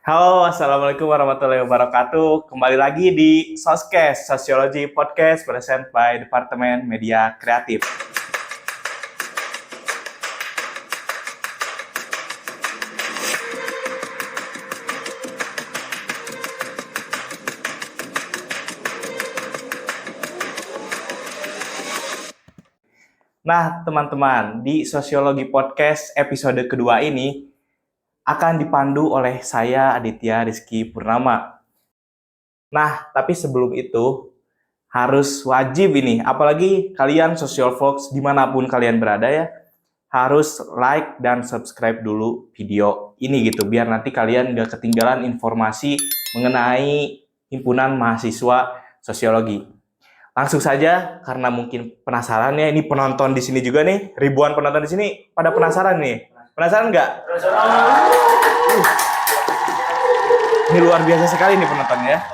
Halo, Assalamualaikum warahmatullahi wabarakatuh. Kembali lagi di Soskes, Sociology Podcast present by Departemen Media Kreatif. Nah, teman-teman, di Sosiologi Podcast episode kedua ini akan dipandu oleh saya, Aditya Rizky Purnama. Nah, tapi sebelum itu, harus wajib ini, apalagi kalian Social Folks dimanapun kalian berada ya, harus like dan subscribe dulu video ini gitu, biar nanti kalian gak ketinggalan informasi mengenai Himpunan Mahasiswa Sosiologi. Langsung saja, karena mungkin penasaran ya, ini penonton di sini juga nih, ribuan penonton di sini pada penasaran nih. Penasaran nggak? Ini luar biasa sekali nih penontonnya.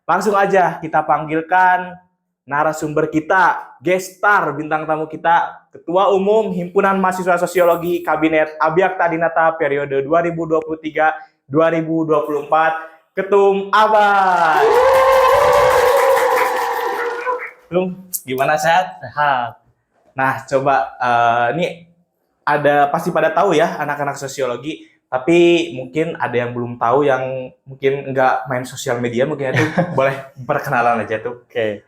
Langsung aja kita panggilkan narasumber kita, guest star, bintang tamu kita, Ketua Umum Himpunan Mahasiswa Sosiologi Kabinet Abiyakta Dinata periode 2023-2024, Ketum Abay. Gimana, sehat? Sehat. Nah, coba ini pasti pada tahu ya anak-anak sosiologi, tapi mungkin ada yang belum tahu, yang mungkin nggak main sosial media, mungkin itu boleh perkenalan aja tuh. Oke.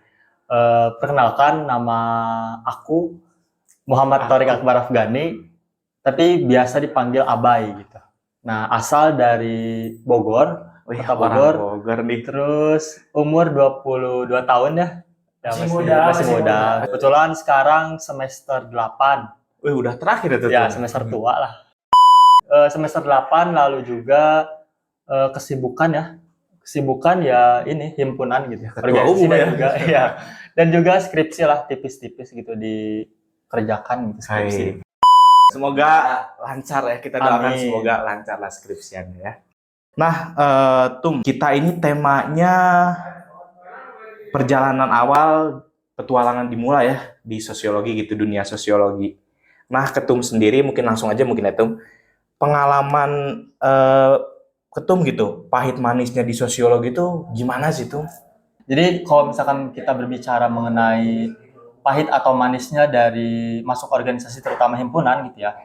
Perkenalkan, nama aku Muhammad Thoriq Akbar Afghani, tapi biasa dipanggil Abay gitu. Nah, asal dari Bogor, Kota Bogor. Bogor nih. Terus umur 22 tahun ya. Masih muda. Kebetulan sekarang semester 8. Udah terakhir itu Ya, tuh. semester tua lah. Semester 8, lalu juga kesibukan ya ini himpunan gitu. Ketua umum ya. Juga, ya. Dan juga skripsi lah, tipis-tipis gitu dikerjakan gitu, skripsi. Semoga lancar ya, kita doakan. Amin. Semoga lancar lah skripsiannya ya. Nah, kita ini temanya perjalanan awal petualangan dimulai ya di sosiologi gitu, dunia sosiologi. Nah, Ketum sendiri mungkin langsung aja Ketum, pengalaman Ketum gitu, pahit manisnya di sosiologi itu gimana sih tuh? Jadi kalau misalkan kita berbicara mengenai pahit atau manisnya dari masuk organisasi terutama himpunan gitu ya,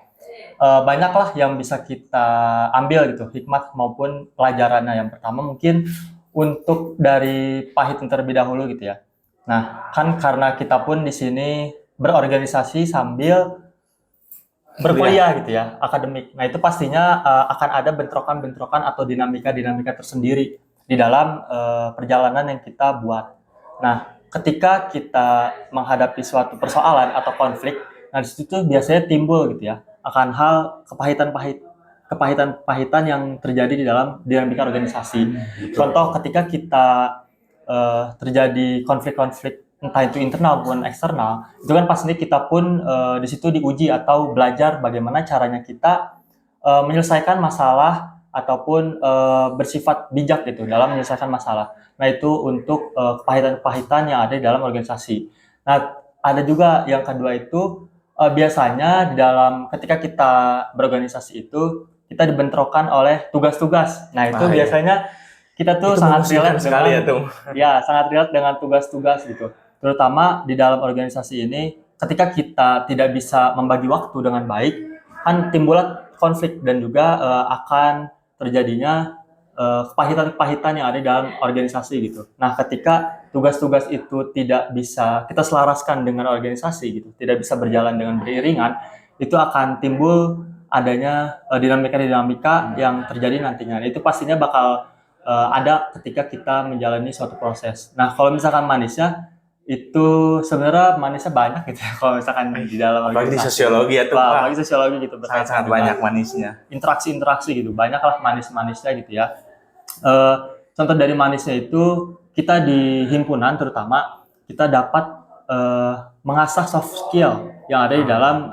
banyaklah yang bisa kita ambil gitu, hikmat maupun pelajarannya. Yang pertama mungkin untuk dari pahit yang terlebih dahulu gitu ya. Nah, kan karena kita pun di sini berorganisasi sambil berkuliah gitu ya, akademik. Nah, itu pastinya akan ada bentrokan-bentrokan atau dinamika-dinamika tersendiri di dalam perjalanan yang kita buat. Nah, ketika kita menghadapi suatu persoalan atau konflik, nah di situ biasanya timbul gitu ya, akan hal kepahitan yang terjadi di dalam dinamika organisasi. Contoh ketika kita terjadi konflik-konflik entah itu internal maupun eksternal, itu kan pastinya kita pun di situ diuji atau belajar bagaimana caranya kita menyelesaikan masalah ataupun bersifat bijak gitu dalam menyelesaikan masalah. Nah, itu untuk kepahitan-kepahitan yang ada di dalam organisasi. Nah, ada juga yang kedua itu biasanya di dalam ketika kita berorganisasi itu kita dibentrokan oleh tugas-tugas. Nah, itu biasanya kita tuh sangat relate sekali ya tuh. Ya, sangat relate dengan tugas-tugas gitu. Terutama di dalam organisasi ini, ketika kita tidak bisa membagi waktu dengan baik, kan timbul konflik dan juga akan terjadinya kepahitan-kepahitan yang ada dalam organisasi gitu. Nah, ketika tugas-tugas itu tidak bisa kita selaraskan dengan organisasi gitu, tidak bisa berjalan dengan beriringan, itu akan timbul adanya dinamika-dinamika yang terjadi nantinya. Itu pastinya bakal ada ketika kita menjalani suatu proses. Nah, kalau misalkan manisnya, itu sebenarnya manisnya banyak gitu ya kalau misalkan di dalam apalagi di sosiologi ya tuh, apalagi sosiologi gitu, sangat banyak manisnya, interaksi gitu, banyak lah manisnya gitu ya. Contoh dari manisnya itu, kita di himpunan terutama kita dapat mengasah soft skill yang ada di dalam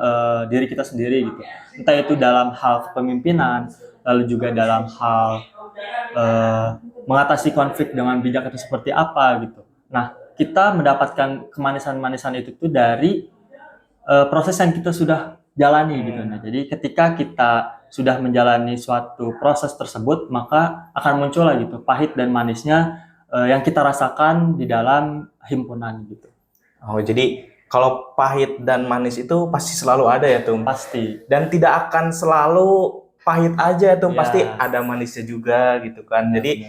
diri kita sendiri gitu, entah itu dalam hal kepemimpinan, lalu juga dalam hal mengatasi konflik dengan bijak itu seperti apa gitu. Nah, kita mendapatkan kemanisan-manisan itu tuh dari proses yang kita sudah jalani gitu. Nah, jadi ketika kita sudah menjalani suatu proses tersebut, maka akan muncul lah gitu pahit dan manisnya yang kita rasakan di dalam himpunan gitu. Oh, jadi kalau pahit dan manis itu pasti selalu ada ya, Tum? Pasti. Dan tidak akan selalu pahit aja, Tum. Ya. Pasti ada manisnya juga gitu kan. Jadi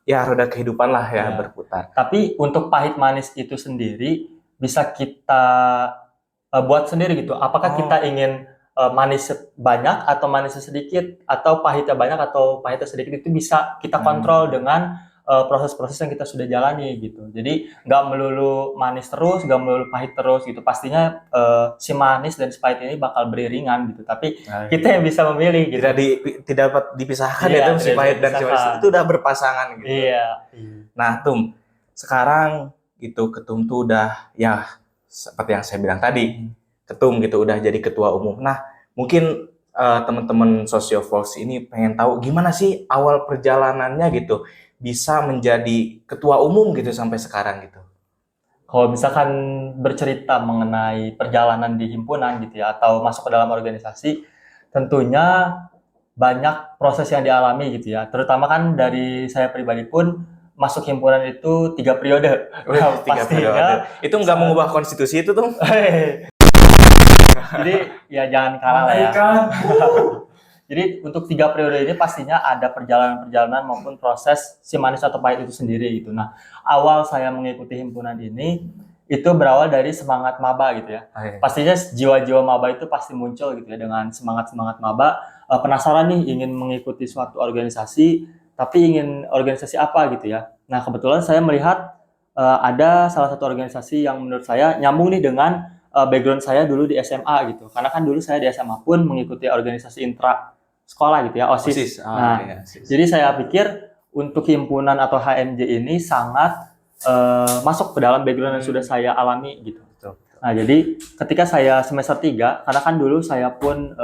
ya roda kehidupan lah ya berputar. Tapi untuk pahit manis itu sendiri bisa kita buat sendiri gitu. Apakah kita ingin manis banyak atau manisnya sedikit, atau pahitnya banyak atau pahitnya sedikit, itu bisa kita kontrol dengan proses-proses yang kita sudah jalani gitu. Jadi nggak melulu manis terus, nggak melulu pahit terus gitu. Pastinya si manis dan si pahit ini bakal beriringan gitu. Tapi kita yang bisa memilih gitu. Tidak dapat dipisahkan ya, Tum, si pahit dan si manis itu udah berpasangan gitu. Iya. Nah, Tum, sekarang gitu Ketum tuh udah ya seperti yang saya bilang tadi, Ketum gitu udah jadi ketua umum. Nah, mungkin teman-teman Sosiovols ini pengen tahu gimana sih awal perjalanannya gitu bisa menjadi ketua umum gitu sampai sekarang gitu. Kalau misalkan bercerita mengenai perjalanan di himpunan gitu ya, atau masuk ke dalam organisasi, tentunya banyak proses yang dialami gitu ya. Terutama kan dari saya pribadi pun masuk himpunan itu 3 periode. Nah, 3 periode. Itu nggak mengubah konstitusi itu tuh. Jadi ya jangan kalah lah ya. Jadi untuk 3 periode ini pastinya ada perjalanan-perjalanan maupun proses si manis atau pahit itu sendiri gitu. Nah, awal saya mengikuti himpunan ini itu berawal dari semangat maba gitu ya. Pastinya jiwa-jiwa maba itu pasti muncul gitu ya, dengan semangat-semangat maba, penasaran nih ingin mengikuti suatu organisasi, tapi ingin organisasi apa gitu ya. Nah, kebetulan saya melihat ada salah satu organisasi yang menurut saya nyambung nih dengan background saya dulu di SMA gitu. Karena kan dulu saya di SMA pun mengikuti organisasi intra sekolah gitu ya, OSIS. Jadi saya pikir untuk himpunan atau HMJ ini sangat masuk ke dalam background yang sudah saya alami gitu. Nah, jadi ketika saya semester 3, karena kan dulu saya pun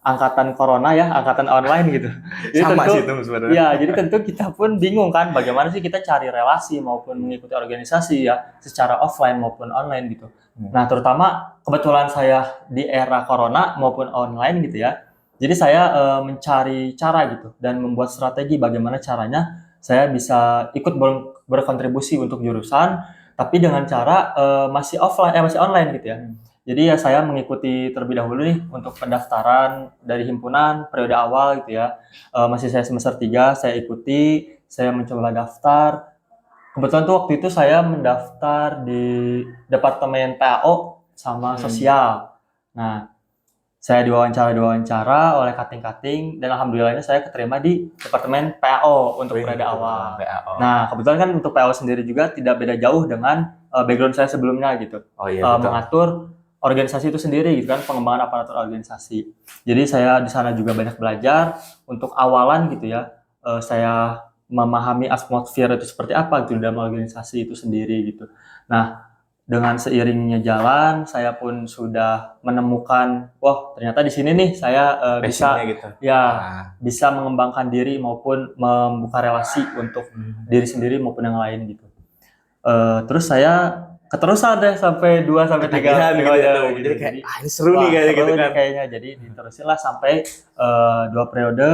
angkatan corona ya, angkatan online gitu. Jadi sama tentu, sih itu sebenarnya. Ya, jadi tentu kita pun bingung kan bagaimana sih kita cari relasi maupun mengikuti organisasi ya secara offline maupun online gitu. Nah, terutama kebetulan saya di era corona maupun online gitu ya. Jadi saya mencari cara gitu dan membuat strategi bagaimana caranya saya bisa ikut berkontribusi untuk jurusan, tapi dengan cara masih online gitu ya. Jadi ya saya mengikuti terlebih dahulu nih untuk pendaftaran dari himpunan periode awal gitu ya. Masih saya semester 3, saya ikuti, saya mencoba daftar. Kebetulan tuh waktu itu saya mendaftar di Departemen PAO sama Sosial. Nah, saya diwawancara oleh kating-kating, dan alhamdulillahnya saya keterima di Departemen PAO untuk periode awal. Nah, kebetulan kan untuk PAO sendiri juga tidak beda jauh dengan background saya sebelumnya gitu. Mengatur organisasi itu sendiri gitu kan, pengembangan aparatur organisasi. Jadi saya di sana juga banyak belajar untuk awalan gitu ya. Saya memahami atmosfer itu seperti apa gitu dalam organisasi itu sendiri gitu. Nah, dengan seiringnya jalan, saya pun sudah menemukan, wah ternyata di sini nih saya bisa gitu. Bisa mengembangkan diri maupun membuka relasi untuk diri sendiri maupun yang lain gitu. Terus saya keterusan deh sampai 2 sampai 3 periode gitu. Jadi kayak ini seru nih kayak gitu kan. Kayaknya jadi diterusin lah sampai 2 periode,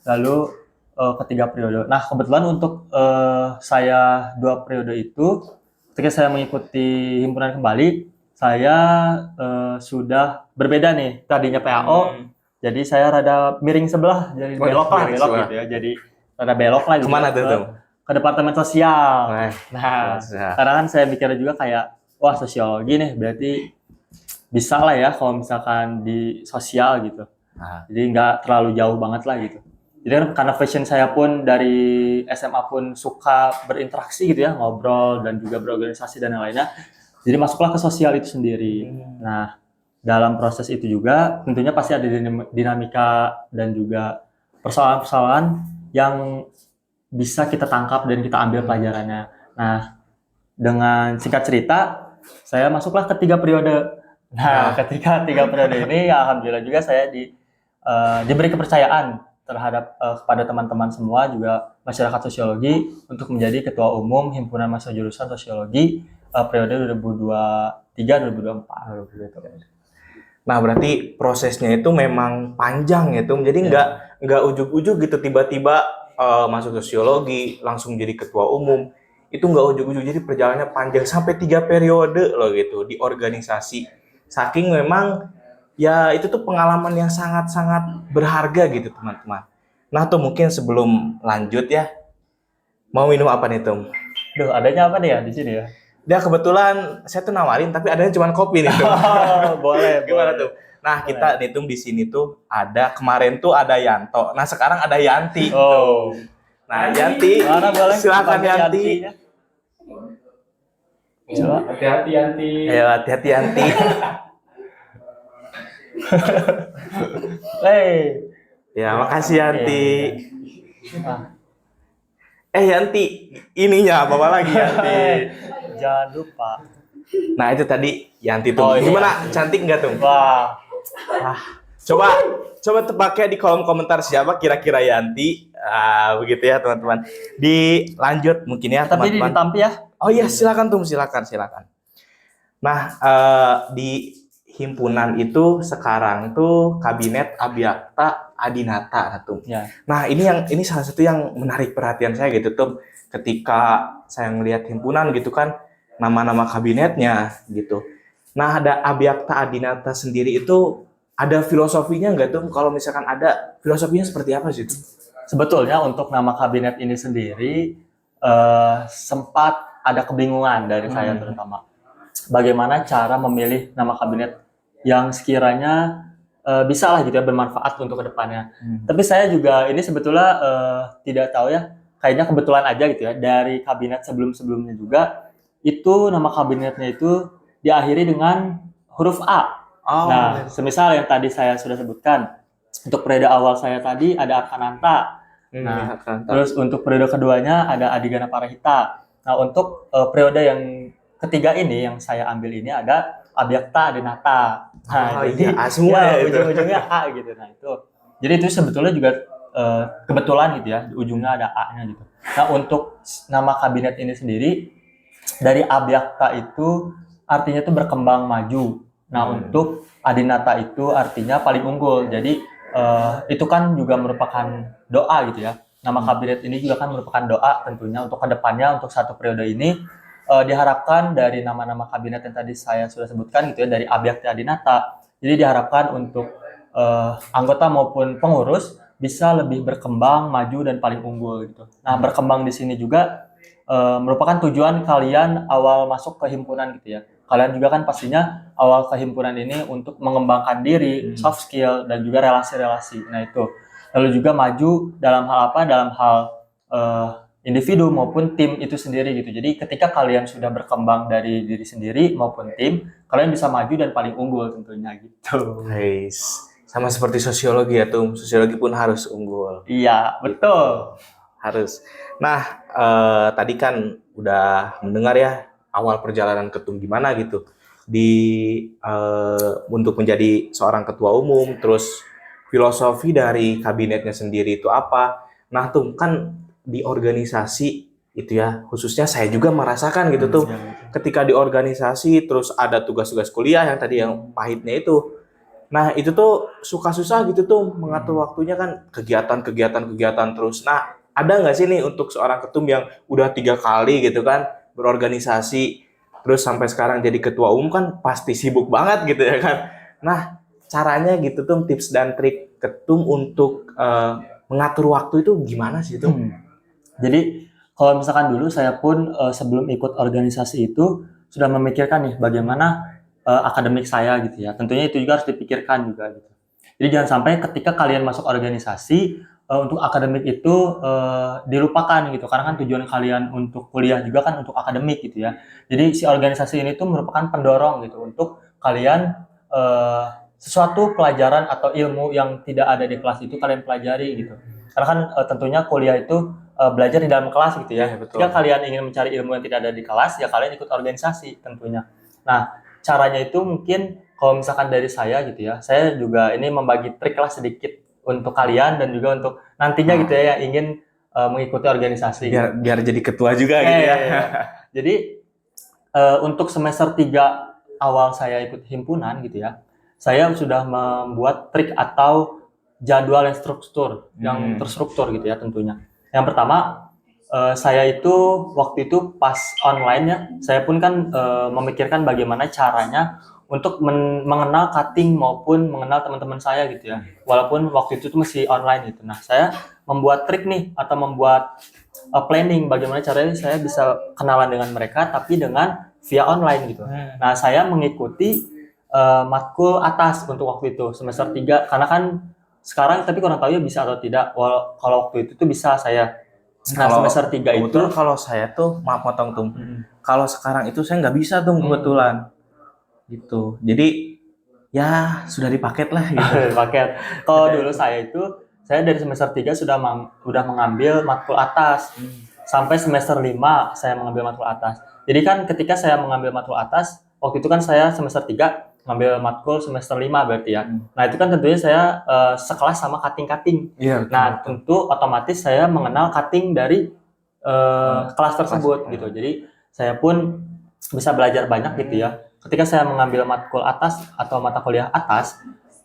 lalu ketiga periode. Nah, kebetulan untuk saya 2 periode itu ketika saya mengikuti himpunan kembali, saya sudah berbeda nih. Tadinya PAO, jadi saya rada miring sebelah, jadi belok gitu ya. Jadi rada belok lah gitu. Kemana tuh? Ke Departemen Sosial. Nah, karena kan saya mikirnya juga kayak, wah sosiologi nih, berarti bisa lah ya kalau misalkan di sosial gitu. Jadi nggak terlalu jauh banget lah gitu. Jadi kan karena passion saya pun dari SMA pun suka berinteraksi gitu ya, ngobrol dan juga berorganisasi dan yang lainnya. Jadi masuklah ke sosial itu sendiri. Nah, dalam proses itu juga tentunya pasti ada dinamika dan juga persoalan-persoalan yang bisa kita tangkap dan kita ambil pelajarannya. Nah, dengan singkat cerita, saya masuklah ke 3 periode. Nah, ketika 3 periode ini, ya alhamdulillah juga saya diberi kepercayaan terhadap kepada teman-teman semua juga masyarakat sosiologi untuk menjadi ketua umum himpunan mahasiswa jurusan sosiologi periode 2023-2024. Nah, berarti prosesnya itu memang panjang ya, Tum. Jadi nggak ujuk-ujuk gitu tiba-tiba masuk sosiologi langsung jadi ketua umum. Itu nggak ujuk-ujuk, jadi perjalanannya panjang sampai 3 periode loh gitu di organisasi. Saking memang ya itu tuh pengalaman yang sangat-sangat berharga gitu, teman-teman. Nah, tuh mungkin sebelum lanjut ya, mau minum apa nih, Tum? Duh, adanya apa nih ya di sini ya? Dia kebetulan saya tuh nawarin tapi adanya cuma kopi nih, Tum. Boleh, Gimana boleh. tuh? Nah, kita hitung di sini tuh ada kemarin tuh ada Yanto. Nah, sekarang ada Yanti. Oh, Nah, Yanti, mana boleh silakan pakai Yanti. Yantinya? Coba. Hati-hati Yanti. Ayo, hati-hati Yanti. Hey. Ya, makasih Yanti. Ah. Yanti, ininya apa lagi Yanti? Jangan lupa. Nah, itu tadi Yanti tuh. Oh, iya. Gimana? Cantik nggak tuh? Wah, Coba tebaknya di kolom komentar siapa kira-kira Yanti. Begitu ya, teman-teman. Dilanjut mungkin ya, tapi ini teman-teman. ditampi ya. Oh iya, silakan tuh, silakan. Nah, di himpunan itu sekarang tuh Kabinet Abiyakta Adinata tuh. Ya. Nah, ini salah satu yang menarik perhatian saya gitu tuh. Ketika saya melihat himpunan gitu kan, nama-nama kabinetnya gitu. Nah, ada Abiyakta Adinata sendiri itu ada filosofinya nggak tuh? Kalau misalkan ada, filosofinya seperti apa sih itu? Sebetulnya untuk nama kabinet ini sendiri sempat ada kebingungan dari saya terutama. Bagaimana cara memilih nama kabinet yang sekiranya bisa lah gitu ya bermanfaat untuk kedepannya. Tapi saya juga ini sebetulnya tidak tahu ya, kayaknya kebetulan aja gitu ya, dari kabinet sebelum-sebelumnya juga itu nama kabinetnya itu diakhiri dengan huruf A. Nah, semisal yang tadi saya sudah sebutkan, untuk periode awal saya tadi ada Arkananta. Nah, terus untuk periode keduanya ada Adigana Parahita. Nah, untuk periode yang ketiga ini yang saya ambil ini ada Abiyakta Adinata. Nah, jadi A semua ya itu. ujung-ujungnya A gitu. Nah, itu. Jadi itu sebetulnya juga kebetulan gitu ya, di ujungnya ada A-nya gitu. Nah, untuk nama kabinet ini sendiri dari Abiyakta itu artinya itu berkembang maju. Nah, untuk Adinata itu artinya paling unggul. Jadi itu kan juga merupakan doa gitu ya. Nama kabinet ini juga kan merupakan doa tentunya untuk kedepannya, untuk satu periode ini diharapkan dari nama-nama kabinet yang tadi saya sudah sebutkan gitu ya, dari Abiyakta Adinata. Jadi diharapkan untuk anggota maupun pengurus bisa lebih berkembang, maju dan paling unggul gitu. Nah, berkembang di sini juga merupakan tujuan kalian awal masuk ke himpunan gitu ya. Kalian juga kan pastinya awal ke himpunan ini untuk mengembangkan diri, soft skill, dan juga relasi-relasi. Nah, itu. Lalu juga maju dalam hal apa? Dalam hal individu maupun tim itu sendiri gitu. Jadi ketika kalian sudah berkembang dari diri sendiri maupun tim, kalian bisa maju dan paling unggul tentunya gitu. Nice. Sama seperti sosiologi ya tuh, sosiologi pun harus unggul. Iya, betul. Harus. Nah, tadi kan udah mendengar ya awal perjalanan Ketum gimana gitu untuk menjadi seorang ketua umum, terus filosofi dari kabinetnya sendiri itu apa. Nah, tuh kan di organisasi itu ya, khususnya saya juga merasakan gitu tuh. Ketika di organisasi terus ada tugas-tugas kuliah yang tadi yang pahitnya itu. Nah, itu tuh suka susah gitu tuh mengatur waktunya kan, kegiatan terus. Nah, ada nggak sih nih untuk seorang ketum yang udah 3 kali gitu kan berorganisasi, terus sampai sekarang jadi ketua umum kan pasti sibuk banget gitu ya kan. Nah, caranya gitu tuh, tips dan trik ketum untuk mengatur waktu itu gimana sih tuh? Jadi kalau misalkan dulu saya pun sebelum ikut organisasi itu sudah memikirkan nih bagaimana akademik saya gitu ya. Tentunya itu juga harus dipikirkan juga gitu. Jadi jangan sampai ketika kalian masuk organisasi untuk akademik itu dilupakan gitu. Karena kan tujuan kalian untuk kuliah juga kan untuk akademik gitu ya. Jadi si organisasi ini tuh merupakan pendorong gitu untuk kalian sesuatu pelajaran atau ilmu yang tidak ada di kelas itu kalian pelajari gitu. Karena kan tentunya kuliah itu belajar di dalam kelas gitu ya. Jika kalian ingin mencari ilmu yang tidak ada di kelas, ya kalian ikut organisasi tentunya. Nah, caranya itu mungkin kalau misalkan dari saya gitu ya, saya juga ini membagi trik lah sedikit untuk kalian dan juga untuk nantinya gitu ya yang ingin mengikuti organisasi. Biar jadi ketua juga gitu ya. Jadi untuk semester 3 awal saya ikut himpunan gitu ya, saya sudah membuat trik atau jadwal yang terstruktur gitu ya tentunya. Yang pertama, saya itu waktu itu pas online ya, saya pun kan memikirkan bagaimana caranya untuk mengenal cutting maupun mengenal teman-teman saya gitu ya. Walaupun waktu itu tuh masih online gitu. Nah, saya membuat trik nih atau membuat planning bagaimana caranya saya bisa kenalan dengan mereka tapi dengan via online gitu. Nah, saya mengikuti matkul atas untuk waktu itu semester 3 karena kan sekarang tapi kurang tahu ya bisa atau tidak. Kalau waktu itu tuh bisa saya. Nah, Kalau semester 3 itu kebetulan kalau saya tuh maaf potong tuh. Kalau sekarang itu saya nggak bisa tuh kebetulan. Gitu. Jadi ya sudah dipaket lah gitu. paket. Kalau dulu saya dari semester 3 sudah mengambil matkul atas. Sampai semester 5 saya mengambil matkul atas. Jadi kan ketika saya mengambil matkul atas, waktu itu kan saya semester 3 ngambil matkul semester 5 berarti ya. Nah, itu kan tentunya saya sekelas sama cutting-cutting. Iya. Nah, tentu otomatis saya mengenal cutting dari kelas tersebut gitu. Jadi saya pun bisa belajar banyak gitu ya. Ketika saya mengambil matkul atas atau mata kuliah atas,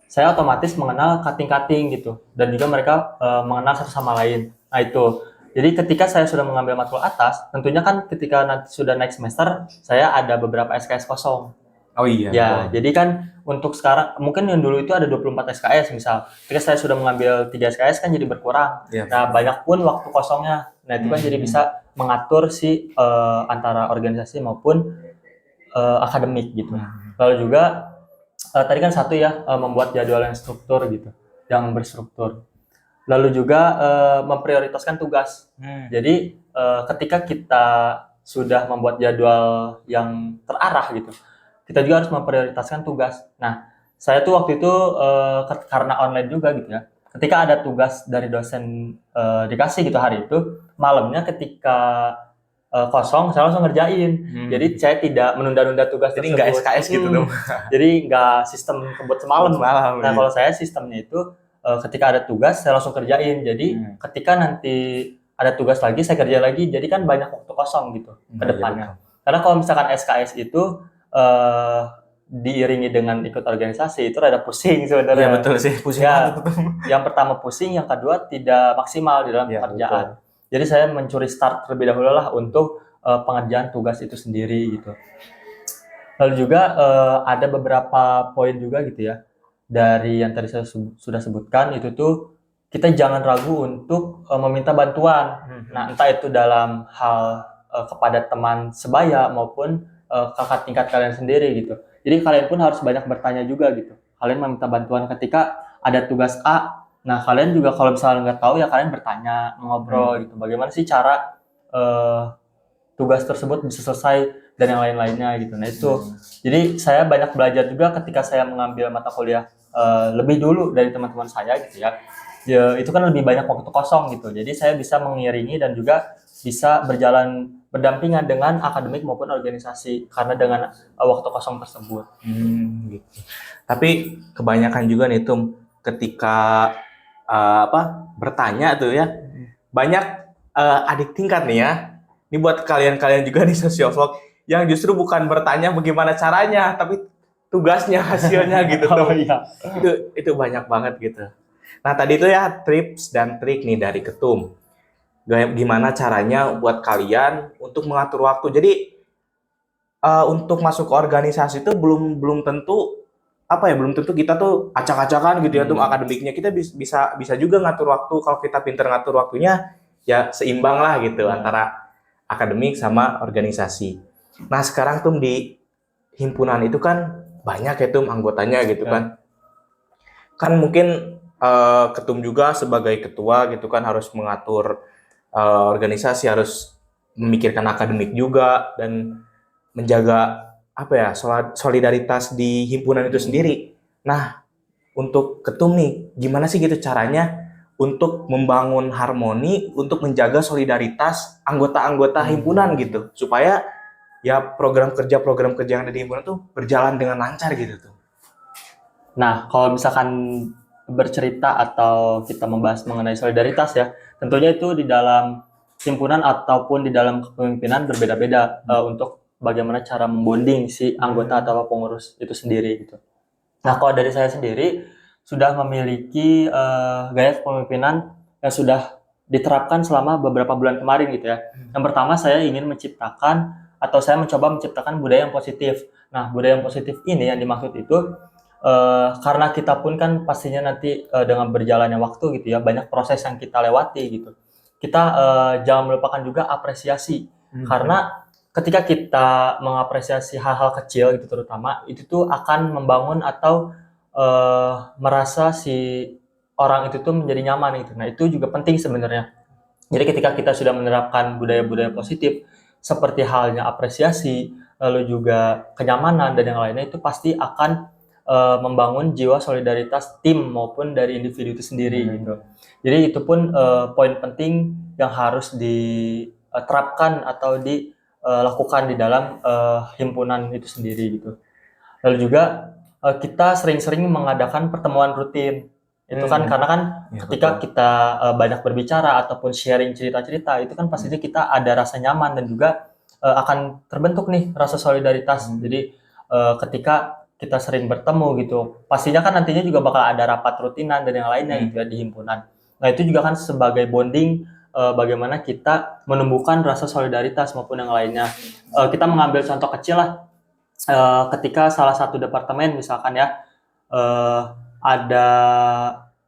saya otomatis mengenal cutting-cutting gitu. Dan juga mereka mengenal satu sama lain. Nah, itu. Jadi ketika saya sudah mengambil matkul atas, tentunya kan ketika nanti sudah naik semester, saya ada beberapa SKS kosong. Oh iya. Ya, jadi kan untuk sekarang, mungkin yang dulu itu ada 24 SKS misal. Ketika saya sudah mengambil 3 SKS kan jadi berkurang. Nah, banyak pun waktu kosongnya. Nah, itu kan jadi bisa mengatur si antara organisasi maupun akademik gitu. Lalu juga tadi kan satu ya, membuat jadwal yang struktur gitu, yang berstruktur. Lalu juga memprioritaskan tugas. Jadi ketika kita sudah membuat jadwal yang terarah gitu, kita juga harus memprioritaskan tugas. Nah, saya tuh waktu itu karena online juga gitu ya. Ketika ada tugas dari dosen dikasih gitu hari itu, malamnya ketika kosong, saya langsung ngerjain. Jadi saya tidak menunda-nunda tugas Jadi nggak SKS gitu tuh. Jadi nggak sistem kebut semalam. Nah, kalau saya sistemnya itu ketika ada tugas, saya langsung kerjain. Jadi ketika nanti ada tugas lagi, saya kerja lagi. Jadi kan banyak waktu kosong gitu ke depannya. Karena kalau misalkan SKS itu diiringi dengan ikut organisasi itu rada pusing sebenarnya. Iya betul sih, pusing Ya, banget. yang pertama pusing, yang kedua tidak maksimal di dalam pekerjaan. Jadi saya mencuri start terlebih dahulu lah untuk pengerjaan tugas itu sendiri gitu. Lalu juga ada beberapa poin juga gitu ya dari yang tadi saya sudah sebutkan itu tuh kita jangan ragu untuk meminta bantuan. Nah, entah itu dalam hal kepada teman sebaya maupun kakak tingkat kalian sendiri gitu. Jadi kalian pun harus banyak bertanya juga gitu. Kalian meminta bantuan ketika ada tugas A. Nah, kalian juga kalau misalnya nggak tahu ya kalian bertanya, ngobrol gitu. Bagaimana sih cara tugas tersebut bisa selesai dan yang lain-lainnya gitu. Nah, itu. Jadi saya banyak belajar juga ketika saya mengambil mata kuliah lebih dulu dari teman-teman saya gitu ya. Ya, itu kan lebih banyak waktu kosong gitu. Jadi saya bisa mengiringi dan juga bisa berdampingan dengan akademik maupun organisasi karena dengan waktu kosong tersebut. Gitu. Tapi kebanyakan juga nih Tum, ketika bertanya tuh ya, banyak adik tingkat nih ya. Ini buat kalian-kalian juga nih sosiolog yang justru bukan bertanya bagaimana caranya, tapi tugasnya, hasilnya gitu tuh. Iya. Itu banyak banget gitu. Nah, tadi itu ya tips dan trik nih dari Ketum. Gimana caranya buat kalian untuk mengatur waktu. Jadi untuk masuk ke organisasi itu belum tentu belum tentu kita tuh acak-acakan gitu ya tuh akademiknya. Kita bisa juga ngatur waktu. Kalau kita pinter ngatur waktunya ya seimbang lah gitu antara akademik sama organisasi. Nah, sekarang tuh di himpunan itu kan banyak ya tuh anggotanya gitu kan. Kan mungkin Ketum juga sebagai ketua gitu kan harus mengatur organisasi, harus memikirkan akademik juga dan menjaga solidaritas di himpunan itu sendiri. Nah, untuk Ketum nih, gimana sih gitu caranya untuk membangun harmoni, untuk menjaga solidaritas anggota-anggota himpunan gitu, supaya ya program kerja yang ada di himpunan tuh berjalan dengan lancar gitu tuh. Nah, kalau misalkan bercerita atau kita membahas mengenai solidaritas ya, tentunya itu di dalam himpunan ataupun di dalam kepemimpinan berbeda-beda untuk bagaimana cara membonding si anggota atau pengurus itu sendiri gitu. Nah, kalau dari saya sendiri sudah memiliki gaya kepemimpinan yang sudah diterapkan selama beberapa bulan kemarin gitu ya. Yang pertama saya ingin menciptakan atau saya mencoba menciptakan budaya yang positif. Nah, budaya yang positif ini yang dimaksud itu karena kita pun kan pastinya nanti dengan berjalannya waktu gitu ya, banyak proses yang kita lewati gitu. Kita jangan melupakan juga apresiasi. Karena ketika kita mengapresiasi hal-hal kecil gitu terutama, itu tuh akan membangun atau merasa si orang itu tuh menjadi nyaman gitu. Nah, itu juga penting sebenarnya. Jadi ketika kita sudah menerapkan budaya-budaya positif seperti halnya apresiasi, lalu juga kenyamanan dan yang lainnya itu pasti akan membangun jiwa solidaritas tim maupun dari individu itu sendiri gitu. Jadi itu pun poin penting yang harus diterapkan atau dilakukan di dalam himpunan itu sendiri gitu. Lalu juga kita sering-sering mengadakan pertemuan rutin. Itu kan karena kan Ya, ketika betul. kita banyak berbicara ataupun sharing cerita-cerita itu kan pastinya kita ada rasa nyaman dan juga akan terbentuk nih rasa solidaritas. Jadi ketika kita sering bertemu gitu, pastinya kan nantinya juga bakal ada rapat rutinan dan yang lainnya gitu ya di himpunan. Nah, itu juga kan sebagai bonding bagaimana kita menumbuhkan rasa solidaritas maupun yang lainnya. Kita mengambil contoh kecil lah ketika salah satu departemen misalkan ya ada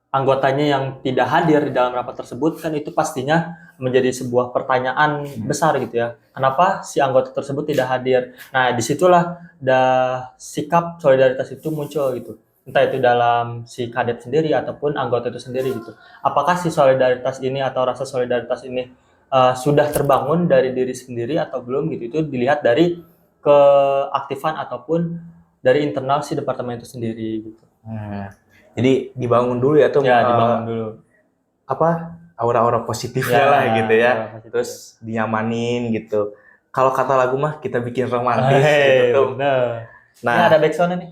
anggotanya yang tidak hadir di dalam rapat tersebut, kan itu pastinya menjadi sebuah pertanyaan besar gitu ya. Kenapa si anggota tersebut tidak hadir? Nah, disitulah sikap solidaritas itu muncul gitu. Entah itu dalam si kadet sendiri ataupun anggota itu sendiri gitu. Apakah si solidaritas ini atau rasa solidaritas ini sudah terbangun dari diri sendiri atau belum gitu. Itu dilihat dari keaktifan ataupun dari internal si departemen itu sendiri gitu. Jadi dibangun dulu ya tuh Ya, dibangun dulu. aura-aura positifnya Ya, lah gitu ya. aura positif. Terus dinyamanin gitu. Kalau kata lagu mah kita bikin romantis gitu tuh. Bener. Ini Nah, ada backsound nih.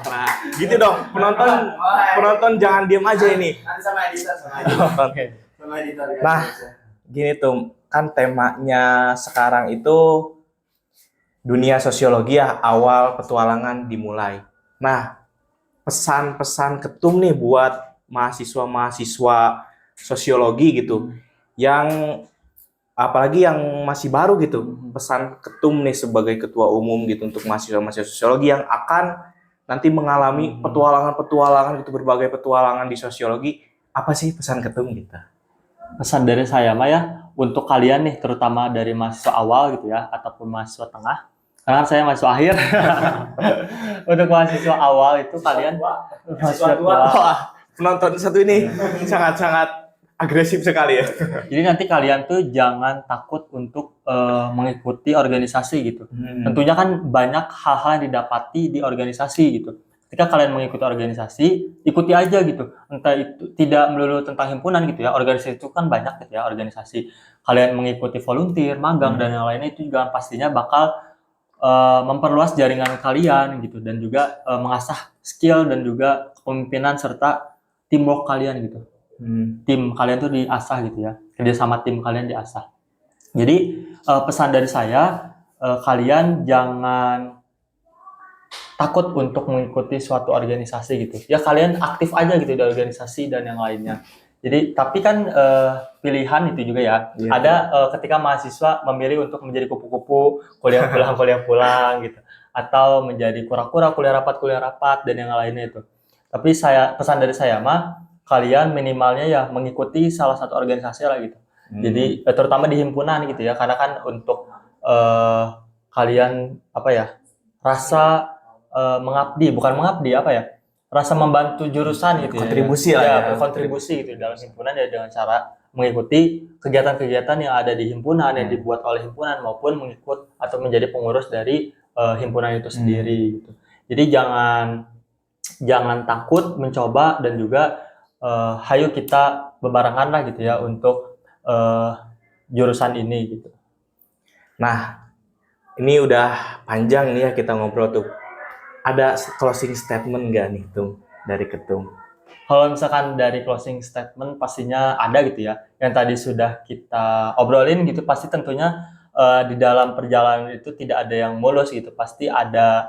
nah gitu dong. Penonton jangan diem aja ini. Nanti sama editor, Oke. sama editor. Nah, gini tuh, kan temanya sekarang itu dunia sosiologi ya, awal petualangan dimulai. Nah, pesan-pesan ketum nih buat mahasiswa-mahasiswa sosiologi gitu, yang apalagi yang masih baru gitu, pesan ketum nih sebagai ketua umum gitu untuk mahasiswa-mahasiswa sosiologi yang akan nanti mengalami petualangan-petualangan gitu, berbagai petualangan di sosiologi. Apa sih pesan ketum kita? Pesan dari saya mah ya untuk kalian nih terutama dari mahasiswa awal gitu ya ataupun mahasiswa tengah. Karena saya mahasiswa akhir. Untuk mahasiswa awal itu kalian mahasiswa tua. Wah, penonton satu ini sangat-sangat agresif sekali ya. Jadi nanti kalian tuh jangan takut untuk mengikuti organisasi gitu. Tentunya kan banyak hal-hal yang didapati di organisasi gitu. Ketika kalian mengikuti organisasi, ikuti aja gitu. Entah itu tidak melulu tentang himpunan gitu ya. Organisasi itu kan banyak gitu ya organisasi. Kalian mengikuti volunteer, magang dan yang lainnya itu juga pastinya bakal memperluas jaringan kalian gitu dan juga mengasah skill dan juga kepemimpinan serta teamwork kalian gitu. Tim kalian tuh diasah gitu ya, kerjasama tim kalian diasah. Jadi pesan dari saya, kalian jangan takut untuk mengikuti suatu organisasi gitu. Ya kalian aktif aja gitu di organisasi dan yang lainnya. Jadi tapi kan pilihan itu juga ya. Iya. Ada ketika mahasiswa memilih untuk menjadi kupu-kupu, kuliah pulang gitu, atau menjadi kura-kura, kuliah rapat dan yang lainnya itu. Tapi pesan dari saya mah kalian minimalnya ya mengikuti salah satu organisasi lah gitu. Jadi terutama di himpunan gitu ya, karena kan untuk kalian apa ya rasa bukan mengabdi apa ya rasa membantu jurusan gitu Kontribusi ya. lah ya. Berkontribusi gitu dalam himpunan ya dengan cara mengikuti kegiatan-kegiatan yang ada di himpunan yang dibuat oleh himpunan maupun mengikut atau menjadi pengurus dari himpunan itu sendiri gitu. Jadi jangan takut mencoba dan juga hayu kita bebarengan lah gitu ya untuk jurusan ini gitu. Nah, ini udah panjang nih ya kita ngobrol tuh. Ada closing statement nggak nih tuh dari ketum? Kalau misalkan dari closing statement pastinya ada gitu ya. Yang tadi sudah kita obrolin gitu pasti tentunya di dalam perjalanan itu tidak ada yang mulus gitu. Pasti ada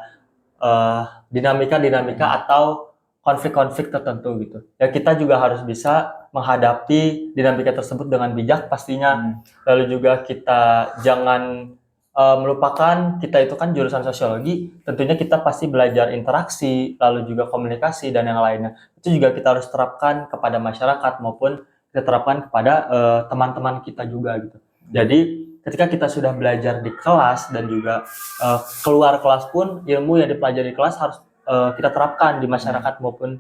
dinamika-dinamika atau konflik-konflik tertentu gitu. Ya kita juga harus bisa menghadapi dinamika tersebut dengan bijak pastinya. Lalu juga kita jangan melupakan kita itu kan jurusan sosiologi, tentunya kita pasti belajar interaksi, lalu juga komunikasi dan yang lainnya. Itu juga kita harus terapkan kepada masyarakat maupun kita terapkan kepada teman-teman kita juga gitu. Jadi ketika kita sudah belajar di kelas dan juga keluar kelas pun ilmu yang dipelajari di kelas harus kita terapkan di masyarakat maupun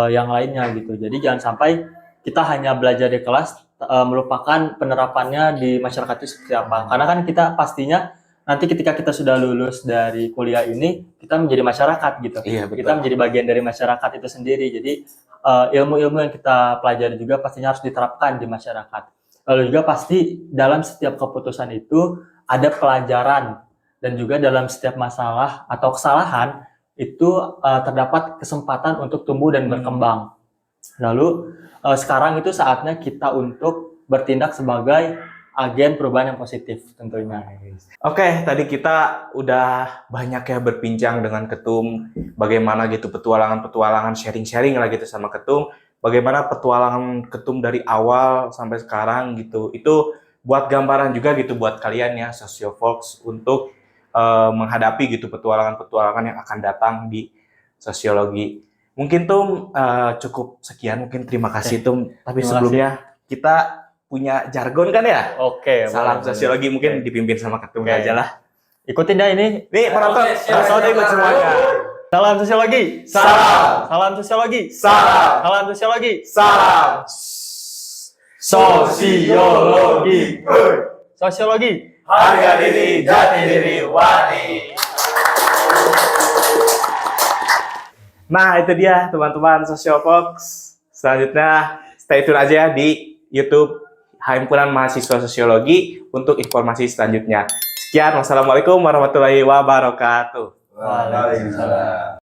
yang lainnya gitu. Jadi jangan sampai kita hanya belajar di kelas melupakan penerapannya di masyarakat itu seperti apa. Karena kan kita pastinya nanti ketika kita sudah lulus dari kuliah ini, kita menjadi masyarakat gitu. Iya, betul. Kita menjadi bagian dari masyarakat itu sendiri. Jadi ilmu-ilmu yang kita pelajari juga pastinya harus diterapkan di masyarakat. Lalu juga pasti dalam setiap keputusan itu ada pelajaran dan juga dalam setiap masalah atau kesalahan itu terdapat kesempatan untuk tumbuh dan berkembang. Lalu sekarang itu saatnya kita untuk bertindak sebagai agen perubahan yang positif tentunya. Oke, tadi kita udah banyak ya berbincang dengan Ketum, bagaimana gitu petualangan-petualangan, sharing-sharing lah gitu sama Ketum, bagaimana petualangan Ketum dari awal sampai sekarang gitu. Itu buat gambaran juga gitu buat kalian ya, Sosiofolks, untuk menghadapi gitu petualangan-petualangan yang akan datang di sosiologi. Mungkin Tum cukup sekian, mungkin terima kasih Tum. Tapi Terima sebelumnya kita punya jargon kan ya? Oke, Salam boleh. sosiologi mungkin dipimpin sama Ketum Oke. aja lah. Ikutin dah ini. Nih penonton, udah ikut semuanya. Salam sosiologi. Salam, Salam sosiologi. salam, Salam sosiologi. salam. Sosiologi. Sosiologi. Harga diri, jati diri, wani. Nah, itu dia teman-teman Sosiofolks. Selanjutnya stay tune aja di YouTube Himpunan Mahasiswa Sosiologi untuk informasi selanjutnya. Sekian, wassalamualaikum warahmatullahi wabarakatuh. Waalaikumsalam.